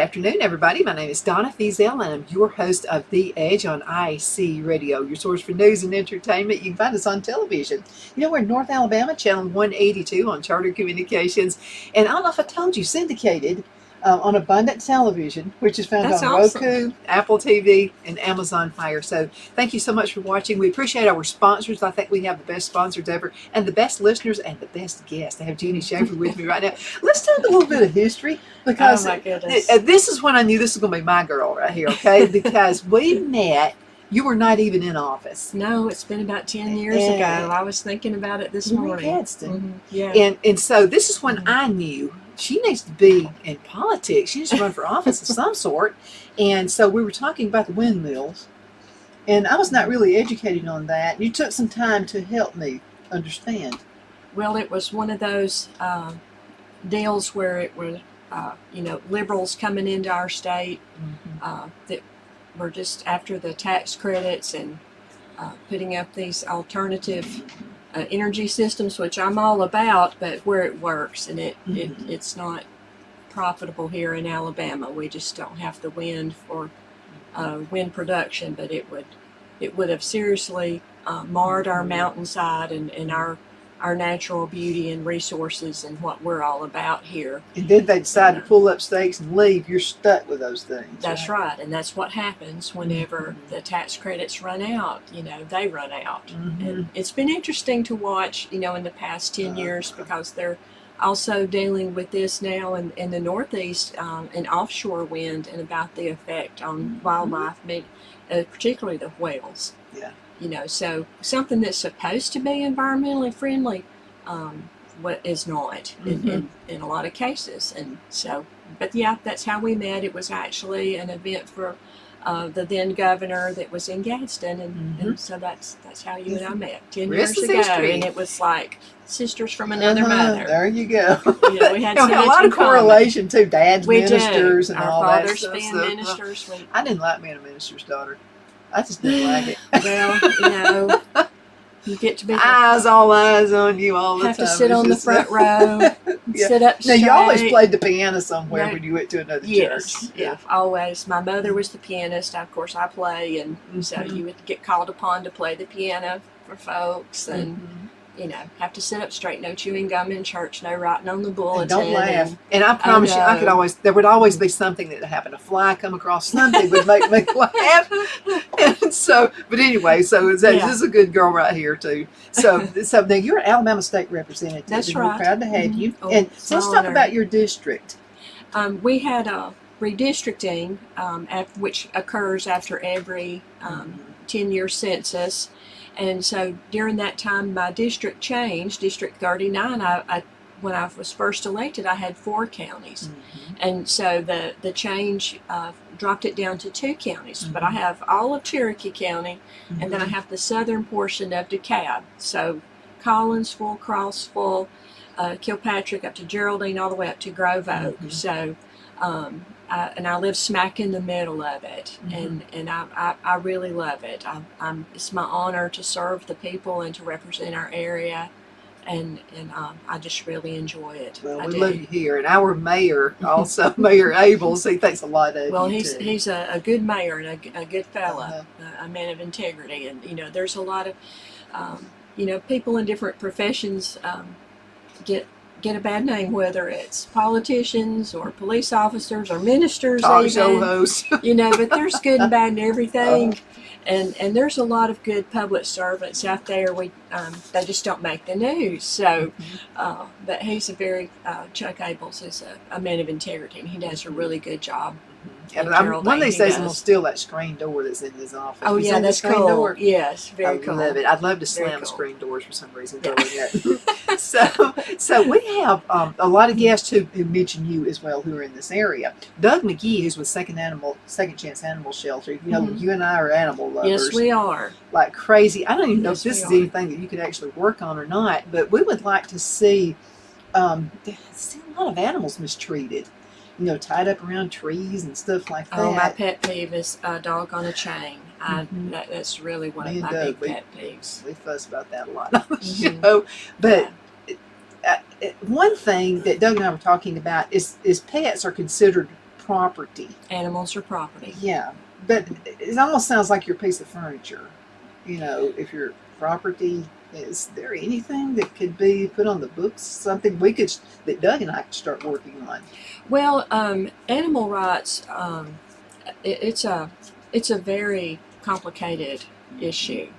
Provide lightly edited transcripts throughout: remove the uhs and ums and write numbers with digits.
afternoon, everybody. My name is Donna Feazell, and I'm your host of The Edge on IC Radio, your source for news and entertainment. You can find us on television. You know, we're in North Alabama, channel 182 on Charter Communications. And I don't know if I told you, syndicated on Abundant Television, which is found That's on awesome. Roku, Apple TV, and Amazon Fire. So thank you so much for watching. We appreciate our sponsors. I think we have the best sponsors ever, and the best listeners, and the best guests. I have Ginny with me right now. Let's talk a little bit of history, because Oh my goodness. this is when I knew this was going to be my girl right here, okay? Because we met, you were not even in office. No, it's been about 10 years ago. I was thinking about it this morning. Yeah. And so this is when I knew she needs to be in politics. She needs to run for office of some sort. And so we were talking about the windmills, and I was not really educated on that. You took some time to help me understand. Well, it was one of those deals where it was, liberals coming into our state that were just after the tax credits and putting up these alternative energy systems, which I'm all about, but where it works, and it's not profitable here in Alabama. We just don't have the wind for wind production, but it would have seriously marred our mountainside and our natural beauty and resources and what we're all about here. And then they decide to pull up stakes and leave. You're stuck with those things. That's right. And that's what happens whenever the tax credits run out. They run out. And it's been interesting to watch, in the past 10 years, because they're also dealing with this now in the Northeast, and offshore wind, and about the effect on wildlife, particularly the whales. Yeah. So something that's supposed to be environmentally friendly, what is not in a lot of cases. And so, but yeah, that's how we met. It was actually an event for the then governor that was in Gadsden, and so that's how you and I met 10 years ago. History. And it was like sisters from another mother. There you go. We had so a much lot in of correlation too. Dad's we ministers do. and Our all that fathers stuff. being ministers. I didn't like being a minister's daughter. I just didn't like it. Well, you get to be eyes on you all the time. Have to sit on the front row, sit up straight. Now, you always played the piano somewhere when you went to another church. Yeah, always. My mother was the pianist. Of course, I play, and so you would get called upon to play the piano for folks, and have to sit up straight. No chewing gum in church. No writing on the bulletin. And don't laugh. And I promise you, there would always be something that happened. A fly come across something would make me laugh. And so, but anyway, so this is a good girl right here too. So now you're an Alabama State Representative. That's and right. We're proud to have you. Oh, and so let's talk about your district. We had a redistricting, which occurs after every 10-year census. And so during that time, my district changed. District 39, when I was first elected, I had 4 counties. And so the change dropped it down to 2 counties. But I have all of Cherokee County, and then I have the southern portion of DeKalb. So Collinsville, Crossville, Kilpatrick, up to Geraldine, all the way up to Grove Oak. So and I live smack in the middle of it, and I really love it. It's my honor to serve the people and to represent our area, and I just really enjoy it. Well, we love you here, and our mayor also, Mayor Abels, he thinks a lot of you. Well, he's a good mayor and a good fella, a man of integrity, and there's a lot of people in different professions get a bad name, whether it's politicians or police officers or ministers, talk show hosts. But there's good and bad in everything, and there's a lot of good public servants out there. They just don't make the news. So, but he's a very Chuck Abels is a man of integrity, and he does a really good job. Yeah, one of these days I'm going to steal that screen door that's in his office. Oh, yeah, that's cool. Door? Yes, very cool. I love it. I'd love to slam screen doors for some reason. So we have a lot of guests who mention you as well, who are in this area. Doug McGee, who's with Second Chance Animal Shelter. You and I are animal lovers. Yes, we are. Like crazy. I don't even know if this is anything that you could actually work on or not, but we would like to see a lot of animals mistreated. Tied up around trees and stuff like that. Oh, my pet peeve is a dog on a chain. That's really one of my big pet peeves. We fuss about that a lot on the show. But one thing that Doug and I were talking about is pets are considered property. Animals are property. Yeah, but it almost sounds like your piece of furniture. If your property, is there anything that could be put on the books? Something that Doug and I could start working on? Well, animal rights, it's a very complicated issue.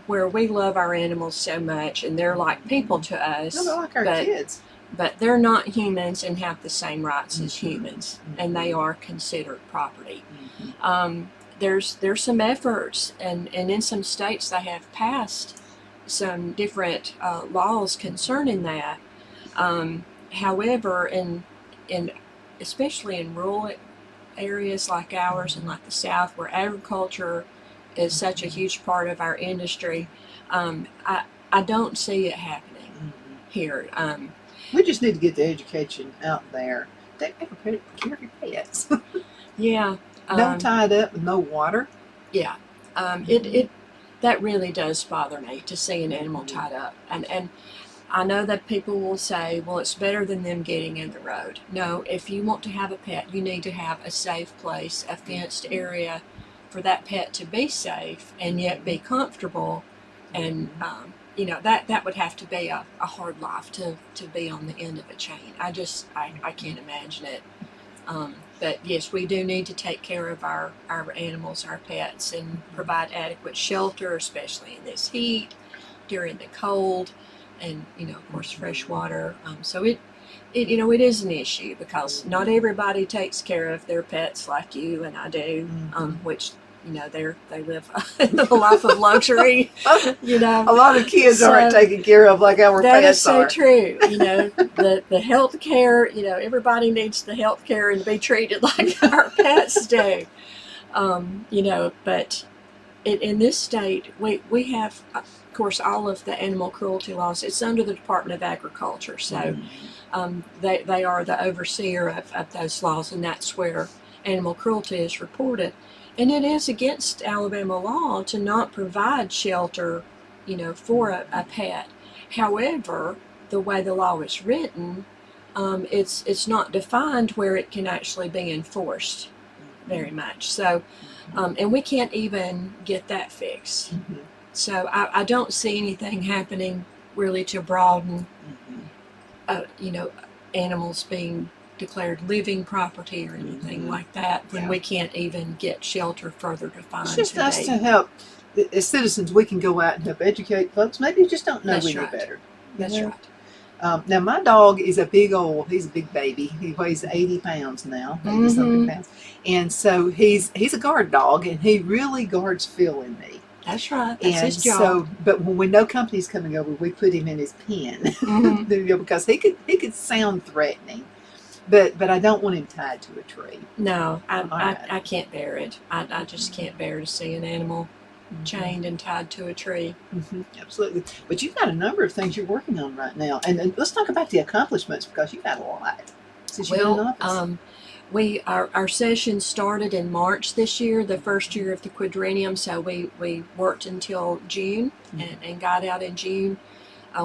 Where we love our animals so much, and they're like people to us. No, they're like our kids. But they're not humans and have the same rights as humans, and they are considered property. There's some efforts, and in some states they have passed some different laws concerning that. However, in especially in rural areas like ours and like the South, where agriculture is such a huge part of our industry, I don't see it happening here. We just need to get the education out there. Take care of your pets. Yeah. Don't tie it up with no water. Yeah. It that really does bother me to see an animal tied up. And I know that people will say, well, it's better than them getting in the road. No, if you want to have a pet, you need to have a safe place, a fenced area for that pet to be safe and yet be comfortable. And, that would have to be a hard life to be on the end of a chain. I can't imagine it. But yes, we do need to take care of our animals, our pets, and provide adequate shelter, especially in this heat, during the cold, and of course, fresh water. So it is an issue because not everybody takes care of their pets like you and I do, which they live a life of luxury. A lot of kids aren't taken care of like our that pets is so are. true. The health care. Everybody needs the health care and to be treated like our pets do. But in this state, we have, of course, all of the animal cruelty laws. It's under the Department of Agriculture, so they are the overseer of those laws, and that's where animal cruelty is reported. And it is against Alabama law to not provide shelter, for a pet. However, the way the law is written, it's not defined where it can actually be enforced very much. So, and we can't even get that fixed. So I don't see anything happening really to broaden, animals being declared living property or anything like that when we can't even get shelter further defined. It's just us to help. As citizens, we can go out and help educate folks. Maybe you just don't know any better. That's right. Now, my dog is he's a big baby. He weighs 80 pounds now, 80 something pounds. And so he's a guard dog, and he really guards Phil and me. That's right. That's his job. So, but when we know company's coming over, we put him in his pen because he could sound threatening. But I don't want him tied to a tree. No, I can't bear it. I just can't bear to see an animal chained and tied to a tree. Absolutely. But you've got a number of things you're working on right now. And let's talk about the accomplishments, because you've got a lot since you've been in office. Our session started in March this year, the first year of the quadrennium, so we worked until June and got out in June.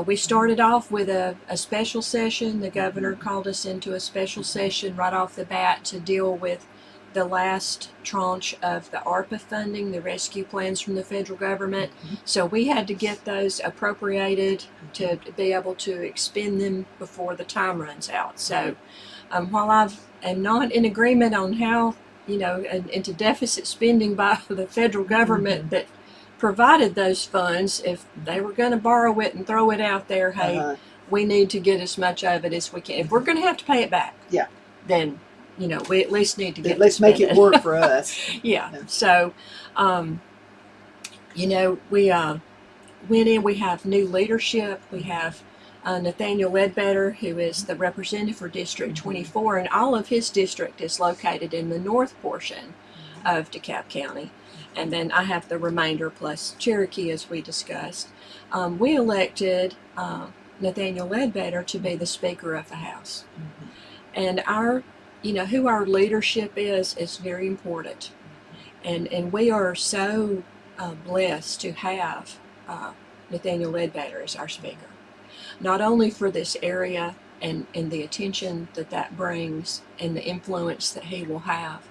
We started off with a special session. The governor called us into a special session right off the bat to deal with the last tranche of the ARPA funding, the rescue plans from the federal government. So we had to get those appropriated to be able to expend them before the time runs out. So while I am not in agreement on how, into deficit spending by the federal government that provided those funds, if they were going to borrow it and throw it out there, hey, we need to get as much of it as we can. If we're going to have to pay it back, then we at least need to get. Let's make it work for us. So, we went in. We have new leadership. We have Nathaniel Ledbetter, who is the representative for District 24, and all of his district is located in the north portion of DeKalb County. And then I have the remainder plus Cherokee, as we discussed. We elected Nathaniel Ledbetter to be the Speaker of the House. And who our leadership is very important. And we are so blessed to have Nathaniel Ledbetter as our Speaker. Not only for this area and the attention that brings and the influence that he will have.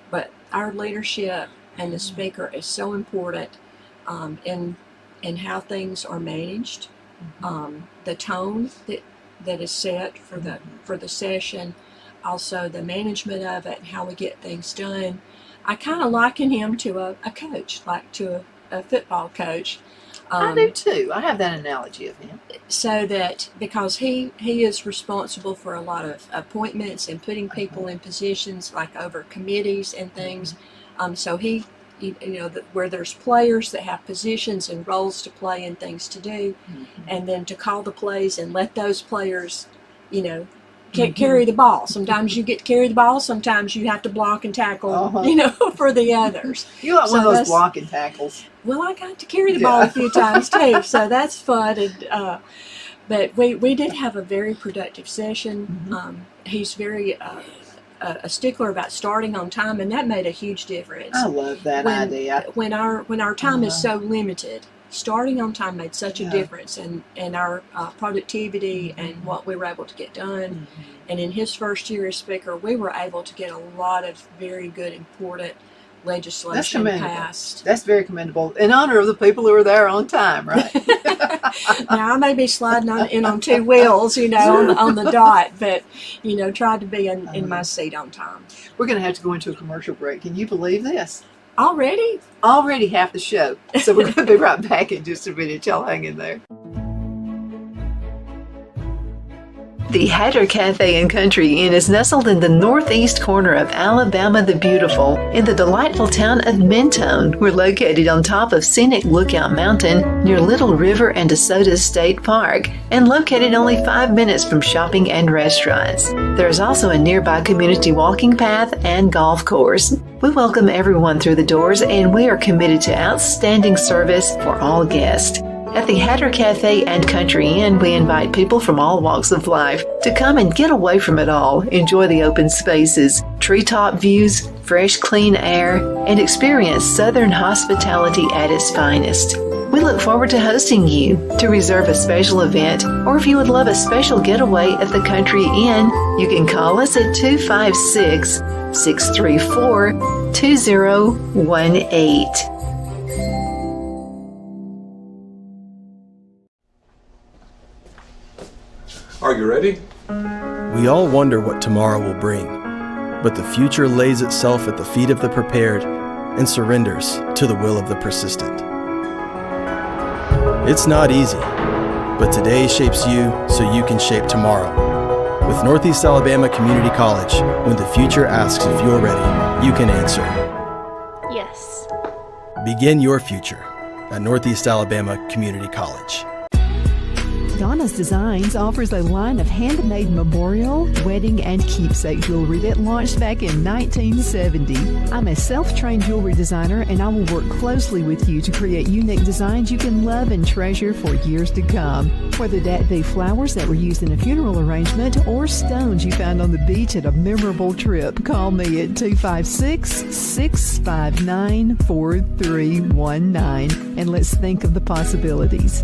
But our leadership and the speaker is so important in how things are managed, the tone that is set for the session, also the management of it, and how we get things done. I kind of liken him to a coach, like to a football coach. I do too. I have that analogy of him. So that because he is responsible for a lot of appointments and putting people in positions like over committees and things. So he, where there's players that have positions and roles to play and things to do, and then to call the plays and let those players, carry the ball. Sometimes you get to carry the ball. Sometimes you have to block and tackle, for the others. You like one of those blocking tackles. Well, I got to carry the ball a few times too, so that's fun. And but we did have a very productive session. He's very a stickler about starting on time, and that made a huge difference. I love that idea. When our time is so limited, starting on time made such a difference in our productivity and what we were able to get done. And in his first year as speaker, we were able to get a lot of very good, important legislation passed. That's very commendable. In honor of the people who are there on time, right? Now, I may be sliding on two wheels, on the dot, but, tried to be in my seat on time. We're going to have to go into a commercial break. Can you believe this? Already? Already half the show. So we're going to be right back in just a minute. Y'all hang in there. The Hatter Cafe and Country Inn is nestled in the northeast corner of Alabama the Beautiful in the delightful town of Mentone. We're located on top of scenic Lookout Mountain near Little River and DeSoto State Park and located only 5 minutes from shopping and restaurants. There is also a nearby community walking path and golf course. We welcome everyone through the doors and we are committed to outstanding service for all guests. At the Hatter Cafe and Country Inn, we invite people from all walks of life to come and get away from it all, enjoy the open spaces, treetop views, fresh, clean air, and experience Southern hospitality at its finest. We look forward to hosting you. To reserve a special event, or if you would love a special getaway at the Country Inn, you can call us at 256-634-2018. Are you ready? We all wonder what tomorrow will bring, but the future lays itself at the feet of the prepared and surrenders to the will of the persistent. It's not easy, but today shapes you so you can shape tomorrow. With Northeast Alabama Community College, when the future asks if you're ready, you can answer. Yes. Begin your future at Northeast Alabama Community College. Donna's Designs offers a line of handmade memorial, wedding, and keepsake jewelry that launched back in 1970. I'm a self-trained jewelry designer, and I will work closely with you to create unique designs you can love and treasure for years to come. Whether that be flowers that were used in a funeral arrangement or stones you found on the beach at a memorable trip, call me at 256-659-4319, and let's think of the possibilities.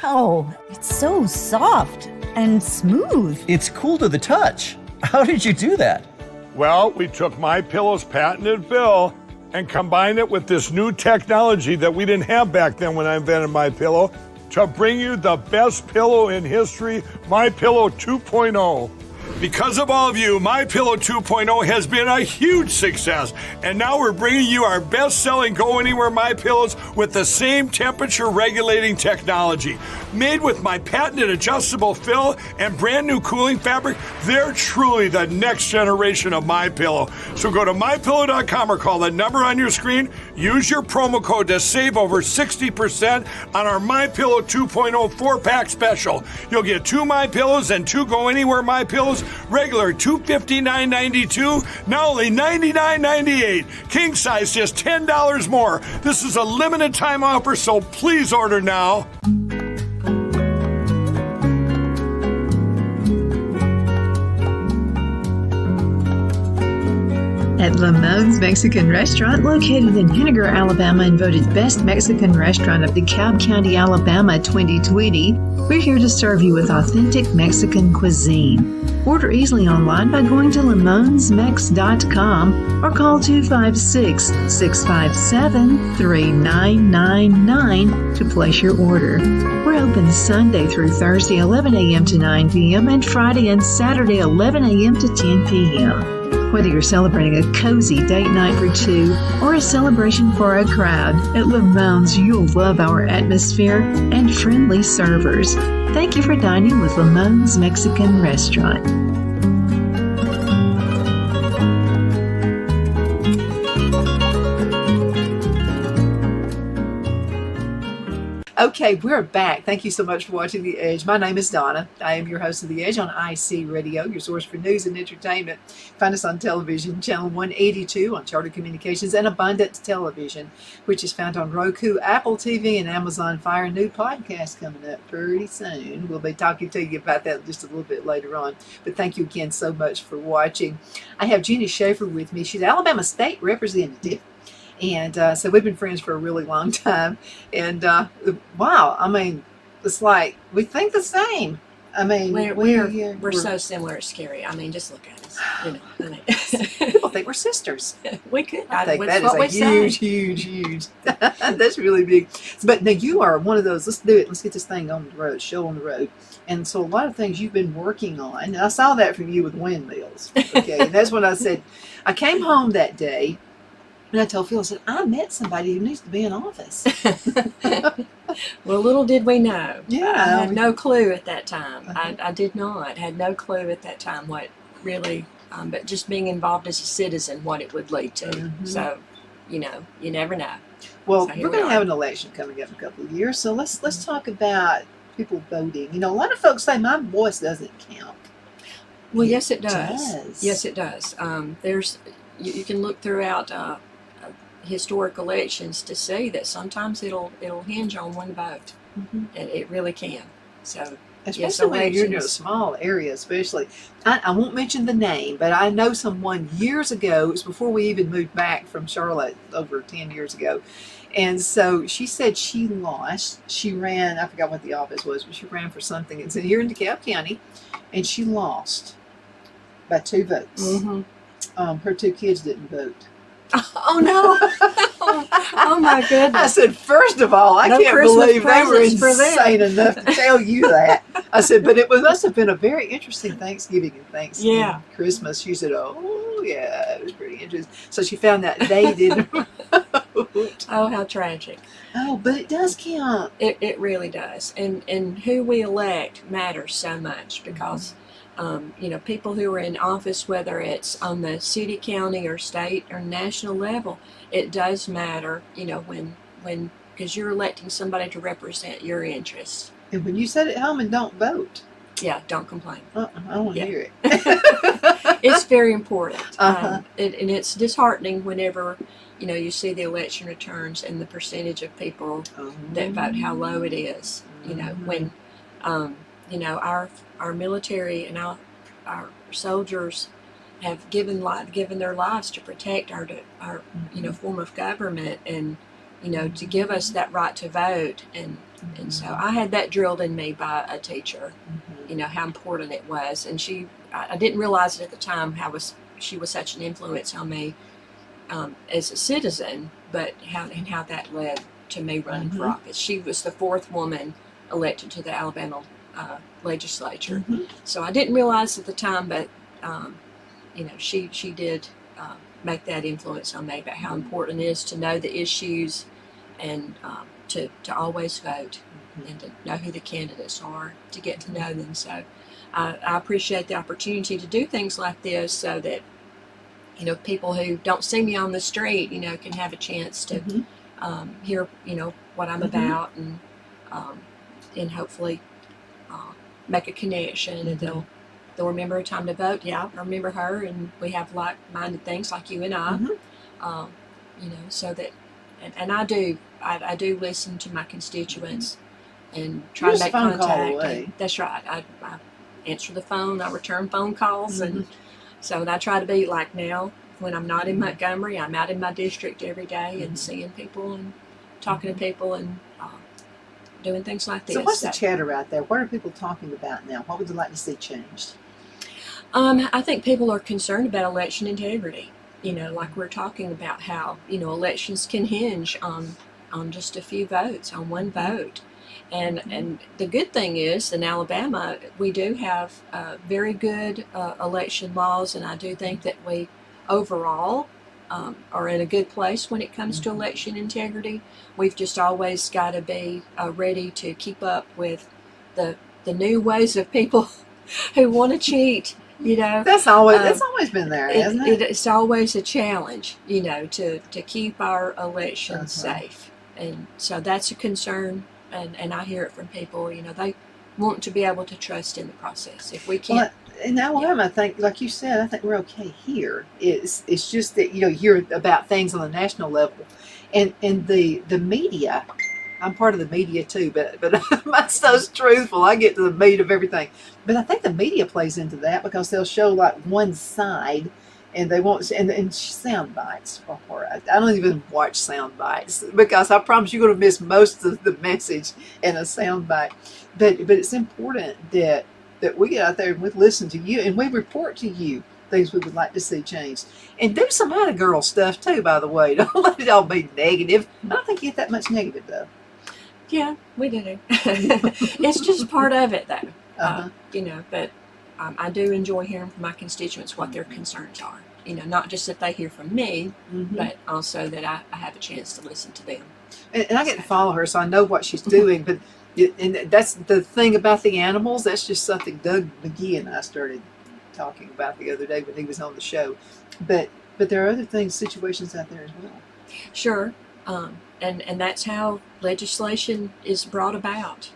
Wow, it's so soft and smooth. It's cool to the touch. How did you do that? Well, we took MyPillow's patented fill and combined it with this new technology that we didn't have back then when I invented MyPillow to bring you the best pillow in history, MyPillow 2.0. Because of all of you, MyPillow 2.0 has been a huge success, and now we're bringing you our best-selling Go Anywhere MyPillows with the same temperature-regulating technology. Made with my patented adjustable fill and brand-new cooling fabric, they're truly the next generation of MyPillow. So go to MyPillow.com or call the number on your screen. Use your promo code to save over 60% on our MyPillow 2.0 4-pack special. You'll get 2 MyPillows and 2 Go Anywhere MyPillows, regular $259.92, now only $99.98. King size just $10 more. This is a limited time offer, so please order now. At Lamone's Mexican Restaurant, located in Henniger, Alabama, and voted Best Mexican Restaurant of DeKalb County, Alabama 2020, we're here to serve you with authentic Mexican cuisine. Order easily online by going to lamonsmex.com or call 256-657-3999 to place your order. We're open Sunday through Thursday 11 a.m. to 9 p.m. and Friday and Saturday 11 a.m. to 10 p.m. Whether you're celebrating a cozy date night for two or a celebration for a crowd, at Lamone's you'll love our atmosphere and friendly servers. Thank you for dining with Lamone's Mexican Restaurant. Okay, we're back. Thank you so much for watching The Edge. My name is Donna. I am your host of The Edge on IC Radio, your source for news and entertainment. Find us on television, channel 182 on Charter Communications and Abundant Television, which is found on Roku, Apple TV, and Amazon Fire. New podcast coming up pretty soon. We'll be talking to you about that just a little bit later on. But thank you again so much for watching. I have Ginny Schaefer with me. She's Alabama State Representative. And so we've been friends for a really long time. And wow, I mean, it's like we think the same. I mean, we're so similar. It's scary. I mean, just look at us. You know, people think we're sisters. We could. I think that is a huge. That's really big. But now you are one of those. Let's do it. Let's get this thing on the road. Show on the road. And so a lot of things you've been working on. And I saw that from you with windmills. Okay, and that's when I said I came home that day. And I told Phil, I said, I met somebody who needs to be in office. Well, little did we know. Yeah. I had no clue at that time. I did not. Had no clue at that time what really, but just being involved as a citizen, what it would lead to. Mm-hmm. So, you know, you never know. Well, we're going to have an election coming up in a couple of years. So let's talk about people voting. You know, a lot of folks say my voice doesn't count. Well, yes, it does. Yes, it does. There's, you can look throughout historic elections to see that sometimes it'll hinge on one vote. Mm-hmm. It really can. So especially when you're in a small area, especially. I won't mention the name, but I know someone years ago. It was before we even moved back from Charlotte, over 10 years ago. And so she said she lost. She ran, I forgot what the office was, but she ran for something. It's here in DeKalb County, and she lost by 2 votes. Mm-hmm. Her 2 kids didn't vote. Oh no! Oh my goodness! I said, first of all, I can't believe they were insane enough to tell you that. I said, but it must have been a very interesting Thanksgiving and Christmas. She said, oh yeah, it was pretty interesting. So she found that they didn't vote. Oh, how tragic! Oh, but it does count. It really does, and who we elect matters so much because. Mm-hmm. You know, people who are in office, whether it's on the city, county, or state or national level, it does matter, you know, when because you're electing somebody to represent your interests. And when you sit at home and don't vote. Yeah, don't complain. I don't want to hear it. It's very important. Uh-huh. And it's disheartening whenever, you know, you see the election returns and the percentage of people that vote, how low it is. You know, when, you know, our military and our soldiers have given their lives to protect our you know, form of government and, you know, to give us that right to vote. And so I had that drilled in me by a teacher, you know, how important it was. And I didn't realize it at the time she was such an influence on me as a citizen, but how that led to me running for office. She was the 4th woman elected to the Alabama legislature. So I didn't realize at the time, but you know, she did make that influence on me about how important it is to know the issues and to always vote and to know who the candidates are, to get to know them. So I appreciate the opportunity to do things like this so that, you know, people who don't see me on the street, you know, can have a chance to hear, you know, what I'm about and hopefully make a connection, and they'll remember a time to vote. Yeah, I remember her, and we have like-minded things like you and I. You know, so that, and I do listen to my constituents and try to make contact. That's right. I answer the phone. I return phone calls, and so I try to be like now when I'm not in Montgomery, I'm out in my district every day and seeing people and talking to people and doing things like this. So what's the chatter out there? What are people talking about now? What would you like to see changed? I think people are concerned about election integrity. Like we're talking about how, elections can hinge on just a few votes, on one vote. And the good thing is, in Alabama, we do have very good election laws, and I do think that we overall are in a good place when it comes to election integrity. We've just always got to be ready to keep up with the new ways of people who want to cheat. That's always been there, hasn't it? It's always a challenge, to keep our elections safe, and so that's a concern. And I hear it from people. They want to be able to trust in the process. If we can't, in Alabama, I think, like you said, I think we're okay here. It's just that you hear about things on the national level, and the media. I'm part of the media too, but I'm so truthful. I get to the meat of everything. But I think the media plays into that because they'll show like one side, and they won't and sound bites. I don't even watch sound bites because I promise you're going to miss most of the message in a sound bite. But it's important that we get out there and we listen to you and we report to you things we would like to see changed. And do some out of girl stuff too, by the way. Don't let it all be negative. I don't think you get that much negative though. Yeah, we do. It's just part of it though. But I do enjoy hearing from my constituents what their concerns are. Not just that they hear from me, but also that I have a chance to listen to them. And I get to follow her, so I know what she's doing. But and that's the thing about the animals. That's just something Doug McGee and I started talking about the other day when he was on the show. But there are other things, situations out there as well. Sure. And that's how legislation is brought about.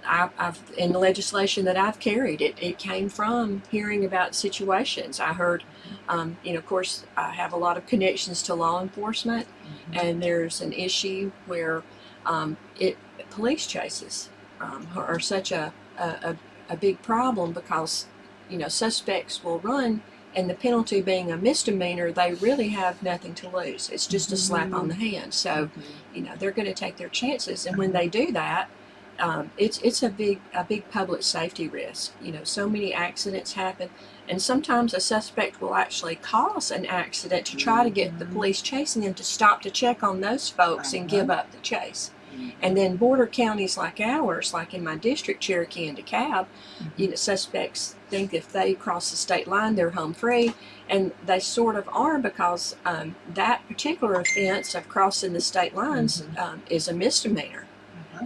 I've in the legislation that I've carried, it came from hearing about situations. I heard, of course, I have a lot of connections to law enforcement, and there's an issue where police chases are such a big problem because, suspects will run, and the penalty being a misdemeanor, they really have nothing to lose. It's just a slap on the hand. So, they're going to take their chances, and when they do that, it's a big public safety risk. So many accidents happen, and sometimes a suspect will actually cause an accident to try to get the police chasing them to stop to check on those folks and give up the chase. And then border counties like ours, like in my district, Cherokee and DeKalb, suspects think if they cross the state line, they're home free, and they sort of are because that particular offense of crossing the state lines is a misdemeanor.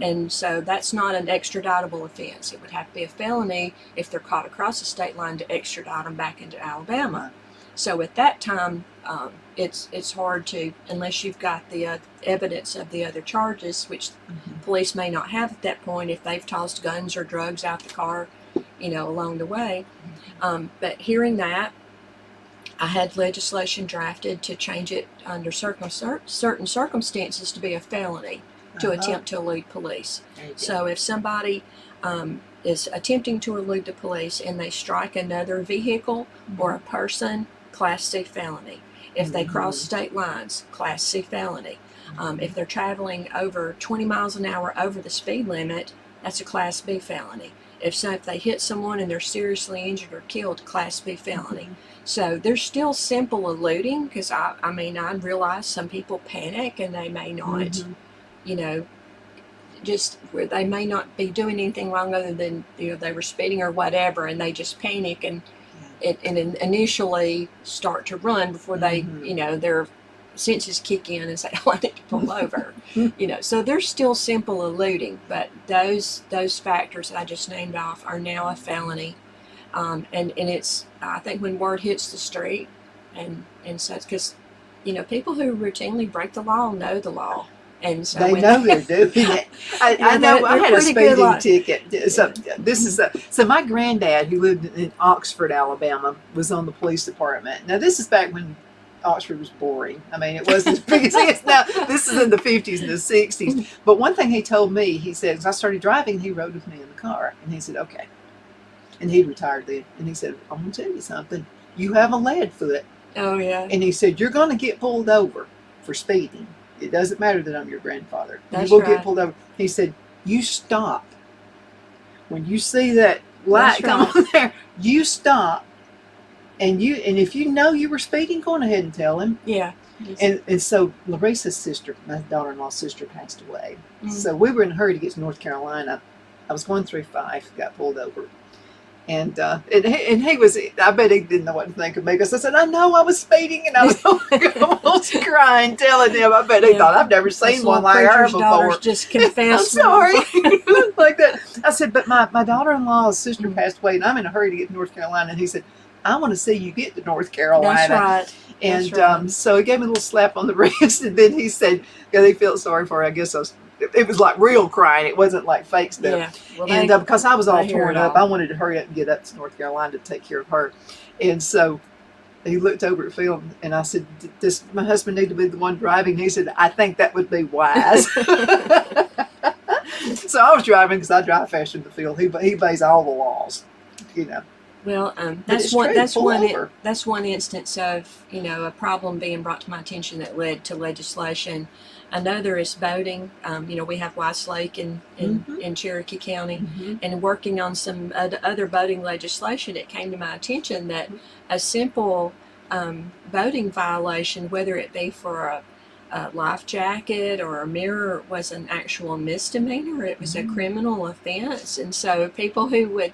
And so that's not an extraditable offense. It would have to be a felony if they're caught across the state line to extradite them back into Alabama. So at that time, it's hard to, unless you've got the evidence of the other charges, which police may not have at that point if they've tossed guns or drugs out the car, along the way. But hearing that, I had legislation drafted to change it under certain circumstances to be a felony to attempt to elude police. So if somebody is attempting to elude the police and they strike another vehicle or a person, Class C felony. If they cross state lines, Class C felony. If they're traveling over 20 miles an hour over the speed limit, that's a Class B felony. If they hit someone and they're seriously injured or killed, Class B felony. So there's still simple eluding because I realize some people panic and they may not, just where they may not be doing anything wrong other than they were speeding or whatever, and they just panic and initially start to run before they their senses kick in and say, "Oh, I need to pull over." So there's still simple eluding, but those factors that I just named off are now a felony, and it's I think when word hits the street, and so it's because people who routinely break the law know the law. And so they know they're doing it. I know. I had a speeding ticket. So my granddad, who lived in Oxford, Alabama, was on the police department. Now this is back when Oxford was boring. It wasn't as big as it is now. This is in the 50s and the 60s. But one thing he told me, he said, as I started driving, he rode with me in the car, and he said, "Okay." And he retired then, and he said, "I'm gonna tell you something. You have a lead foot. Oh, yeah. And he said, "You're going to get pulled over for speeding. It doesn't matter that I'm your grandfather. That's you will right. get pulled over." He said, "You stop. When you see that light That's come right. on there, you stop. And if you know you were speeding, go on ahead and tell him." Yeah. And so Larissa's sister, my daughter-in-law's sister, passed away. Mm. So we were in a hurry to get to North Carolina. I was going through 5, got pulled over. And he was, I bet he didn't know what to think of me, because I said, "I know I was speeding," and I was almost crying, telling him. I bet he thought, "I've never seen This one little like her preacher's before." daughters just confessed. I'm sorry. Like that. I said, "But my daughter-in-law's sister Mm. passed away, and I'm in a hurry to get to North Carolina." And he said, "I want to see you get to North Carolina." That's right. And That's right. so he gave me a little slap on the wrist, and then he said, "Yeah, they felt sorry for her." I guess it was like real crying. It wasn't like fake stuff. Yeah. Well, And they- because I was all I hear torn it up, all. I wanted to hurry up and get up to North Carolina to take care of her. And so he looked over at Phil, and I said, "Does my husband need to be the one driving?" He said, "I think that would be wise." So I was driving, because I drive faster than Phil. He obeys all the laws, you know. Well, But that's it's one. true, That's pull one. over. That's one instance of a problem being brought to my attention that led to legislation. Another is boating. We have Weiss Lake in Cherokee County, and working on some other boating legislation. It came to my attention that a simple boating violation, whether it be for a life jacket or a mirror, was an actual misdemeanor. It was a criminal offense, and so people who would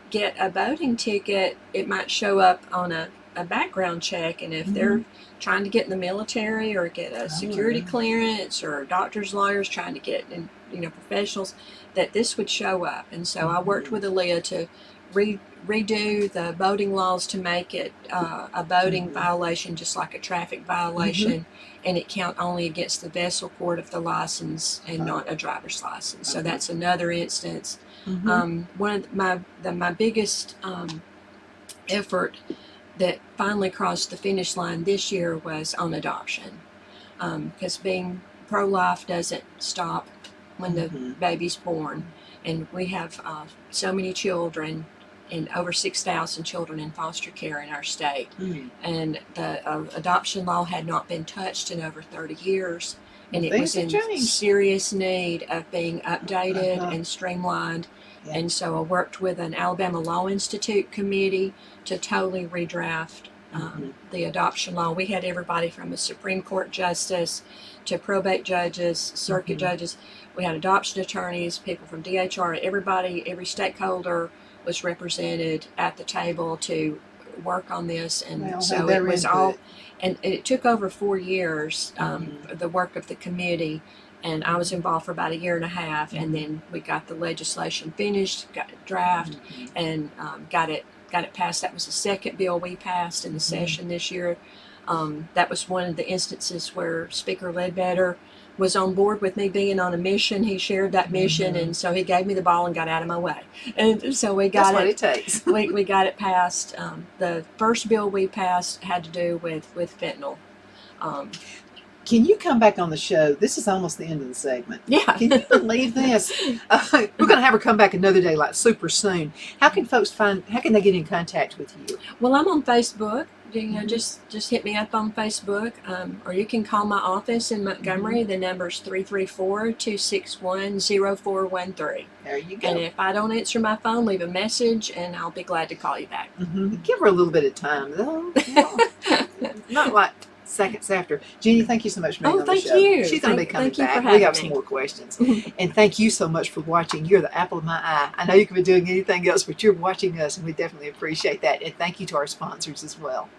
get a boating ticket, it might show up on a background check, and if they're trying to get in the military or get a security clearance, or doctors, lawyers trying to get in, professionals, that this would show up. And so I worked with Aaliyah to redo the boating laws to make it a boating violation, just like a traffic violation, and it count only against the vessel port of the license and not a driver's license. So that's another instance. One of my biggest effort that finally crossed the finish line this year was on adoption, because being pro-life doesn't stop when the baby's born, and we have so many children, and over 6,000 children in foster care in our state, and the adoption law had not been touched in over 30 years. And it was in serious need of being updated and streamlined. Yeah. And so I worked with an Alabama Law Institute committee to totally redraft the adoption law. We had everybody from a Supreme Court justice to probate judges, circuit judges. We had adoption attorneys, people from DHR, everybody, every stakeholder was represented at the table to work on this. And so it was all, and it took over 4 years, the work of the committee. And I was involved for about a year and a half, and then we got the legislation finished, got it draft, and got it passed. That was the second bill we passed in the session this year. That was one of the instances where Speaker Ledbetter was on board with me being on a mission. He shared that mission, and so he gave me the ball and got out of my way. And so we got That's what it takes. we got it passed. The first bill we passed had to do with fentanyl. Can you come back on the show? This is almost the end of the segment. Yeah. Can you believe this? We're going to have her come back another day, like super soon. How can folks how can they get in contact with you? Well, I'm on Facebook. Just hit me up on Facebook, or you can call my office in Montgomery. The number's 334-261-0413. There you go. And if I don't answer my phone, leave a message, and I'll be glad to call you back. Give her a little bit of time, though. Not like seconds after. Ginny, thank you so much for being on the show. Thank you. She's going to be coming thank you back. for We having have me. some more questions. And thank you so much for watching. You're the apple of my eye. I know you could be doing anything else, but you're watching us, and we definitely appreciate that. And thank you to our sponsors as well.